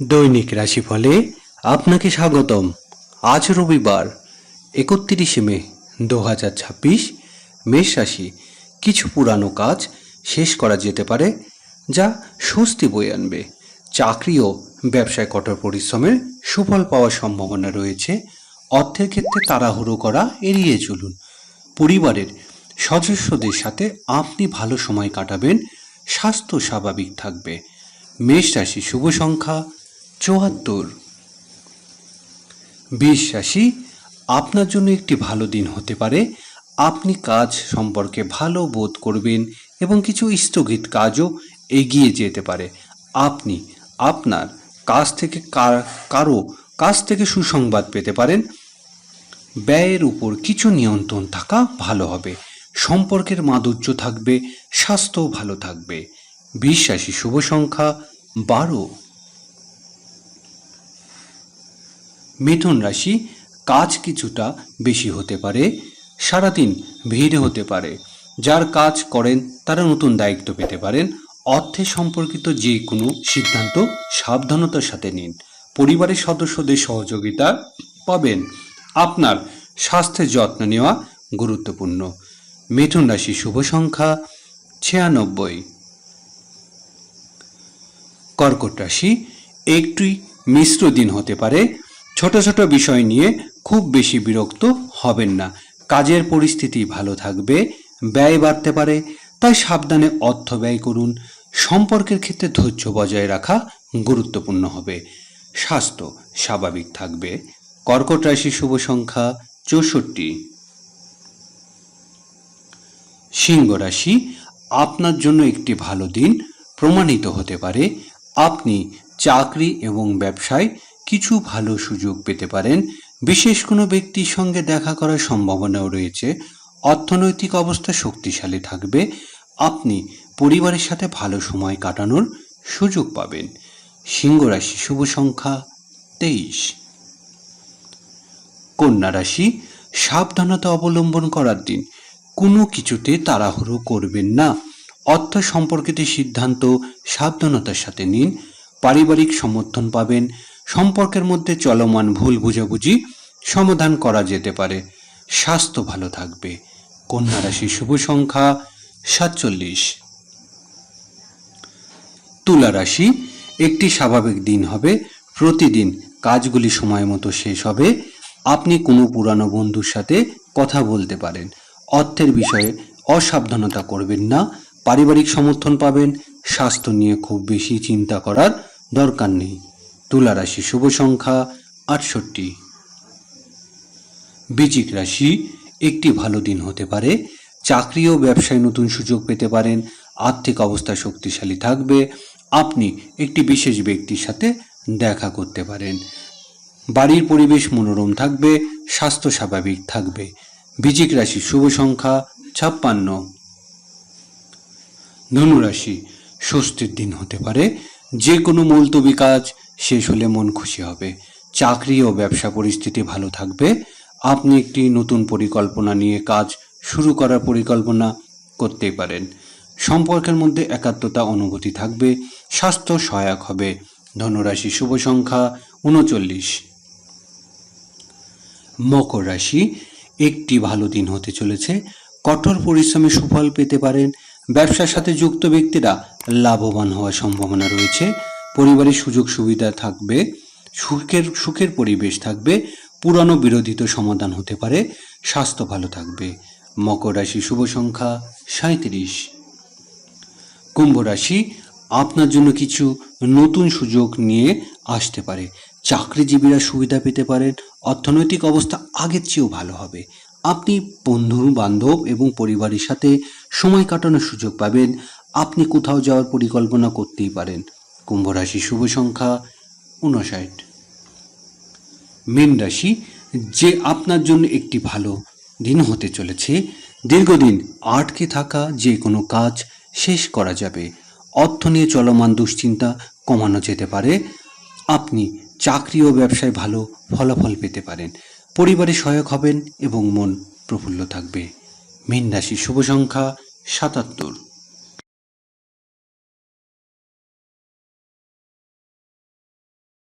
দৈনিক রাশিফলে আপনাকে স্বাগতম। আজ রবিবার 31 মে 2026। মেষ রাশি, কিছু পুরানো কাজ শেষ করা যেতে পারে যা স্বস্তি বয়ে আনবে। চাকরি ও ব্যবসায় কঠোর পরিশ্রমের সুফল পাওয়ার সম্ভাবনা রয়েছে। অর্থের ক্ষেত্রে তাড়াহুড়ো করা এড়িয়ে চলুন। পরিবারের সদস্যদের সাথে আপনি ভালো সময় কাটাবেন। স্বাস্থ্য স্বাভাবিক থাকবে। মেষ রাশি, শুভ সংখ্যা 74। বৃষ রাশি, আপনার জন্য একটি ভালো দিন হতে পারে। আপনি কাজ সম্পর্কে ভালো বোধ করবেন এবং কিছু স্থগিত কাজও এগিয়ে যেতে পারে। আপনি আপনার কাছ থেকে কারো কাছ থেকে সুসংবাদ পেতে পারেন। ব্যয়ের উপর কিছু নিয়ন্ত্রণ থাকা ভালো হবে। সম্পর্কের মাধুর্য থাকবে, স্বাস্থ্যও ভালো থাকবে। বৃষ রাশি, শুভ সংখ্যা 12। মিথুন রাশি, কাজ কিছুটা বেশি হতে পারে। সারাদিন ভিড় হতে পারে। যার কাজ করেন তারা নতুন দায়িত্ব পেতে পারেন। অর্থে সম্পর্কিত যে কোনো সিদ্ধান্ত সাবধানতার সাথে নিন। পরিবারের সদস্যদের সহযোগিতা পাবেন। আপনার স্বাস্থ্যের যত্ন নেওয়া গুরুত্বপূর্ণ। মিথুন রাশি, শুভ সংখ্যা 96। কর্কট রাশি, একটি মিশ্র দিন হতে পারে। ছোট ছোট বিষয় নিয়ে খুব বেশি বিরক্ত হবেন না। কাজের পরিস্থিতি ভালো থাকবে। ব্যয় বাড়তে পারে, তাই সাবধানে অর্থ ব্যয় করুন। সম্পর্কের ক্ষেত্রে ধৈর্য বজায় রাখা গুরুত্বপূর্ণ হবে। স্বাস্থ্য স্বাভাবিক থাকবে। কর্কট রাশি, শুভ সংখ্যা 64। সিংহ রাশি, আপনার জন্য একটি ভালো দিন প্রমাণিত হতে পারে। আপনি চাকরি এবং ব্যবসায় কিছু ভালো সুযোগ পেতে পারেন। বিশেষ কোনো ব্যক্তির সঙ্গে দেখা করার সম্ভাবনাও রয়েছে। অর্থনৈতিক অবস্থা শক্তিশালী থাকবে। আপনি পরিবারের সাথে ভালো সময় কাটানোর সুযোগ পাবেন। সিংহ রাশি, শুভ সংখ্যা 23। কন্যা রাশি, সাবধানতা অবলম্বন করার দিন। কোনো কিছুতে তাড়াহুড়ো করবেন না। অর্থ সম্পর্কিত সিদ্ধান্ত সাবধানতার সাথে নিন। পারিবারিক সমর্থন পাবেন। সম্পর্কের মধ্যে চলমান ভুল বোঝাবুঝি সমাধান করা যেতে পারে। স্বাস্থ্য ভালো থাকবে। কন্যা রাশি, শুভ সংখ্যা 47। তুলা রাশি, একটি স্বাভাবিক দিন হবে। প্রতিদিন কাজগুলি সময় মতো শেষ হবে। আপনি কোনো পুরানো বন্ধুর সাথে কথা বলতে পারেন। অর্থের বিষয়ে অসাবধানতা করবেন না। পারিবারিক সমর্থন পাবেন। স্বাস্থ্য নিয়ে খুব বেশি চিন্তা করার দরকার নেই। তুলা রাশি, শুভ সংখ্যা 68। বৃশ্চিক রাশি, একটি ভালো দিন হতে পারে। চাকরি ও ব্যবসায় নতুন সুযোগ পেতে পারেন। আর্থিক অবস্থা শক্তিশালী থাকবে। আপনি একটি বিশেষ ব্যক্তির সাথে দেখা করতে পারেন। বাড়ির পরিবেশ মনোরম থাকবে। স্বাস্থ্য স্বাভাবিক থাকবে। বৃশ্চিক রাশি, শুভ সংখ্যা 56। ধনু রাশি, স্বস্তির দিন হতে পারে। যে কোনো মুলতবি কাজ শেষ হলে মন খুশি হবে। চাকরি ও ব্যবসা পরিস্থিতি ভালো থাকবে। আপনি একটি নতুন পরিকল্পনা নিয়ে কাজ শুরু করার পরিকল্পনা করতে পারেন। সম্পর্কের মধ্যে একাত্মতা অনুভূতি থাকবে। স্বাস্থ্য সহায়ক হবে। ধনুরাশি, শুভ সংখ্যা 39। মকর রাশি, একটি ভালো দিন হতে চলেছে। কঠোর পরিশ্রমে সুফল পেতে পারেন। ব্যবসার সাথে যুক্ত ব্যক্তিরা লাভবান হওয়ার সম্ভাবনা রয়েছে। পরিবারের সুযোগ সুবিধা থাকবে। সুখের পরিবেশ থাকবে। পুরানো বিরোধিত সমাধান হতে পারে। স্বাস্থ্য ভালো থাকবে। মকর রাশি, শুভ সংখ্যা 37। কুম্ভ রাশি, আপনার জন্য কিছু নতুন সুযোগ নিয়ে আসতে পারে। চাকরিজীবীরা সুবিধা পেতে পারেন। অর্থনৈতিক অবস্থা আগের চেয়েও ভালো হবে। আপনি বন্ধু বান্ধব এবং পরিবারের সাথে সময় কাটানোর সুযোগ পাবেন। আপনি কোথাও যাওয়ার পরিকল্পনা করতেই পারেন। কুম্ভ রাশি, শুভ সংখ্যা 59। মীন রাশি, যে আপনার জন্য একটি ভালো দিন হতে চলেছে। দীর্ঘদিন আটকে থাকা যে কোনো কাজ শেষ করা যাবে। অর্থ নিয়ে চলমান দুশ্চিন্তা কমানো যেতে পারে। আপনি চাকরি ও ব্যবসায় ভালো ফলাফল পেতে পারেন। পরিবারে সহায়ক হবেন এবং মন প্রফুল্ল থাকবে। মীন রাশি, শুভ সংখ্যা 77।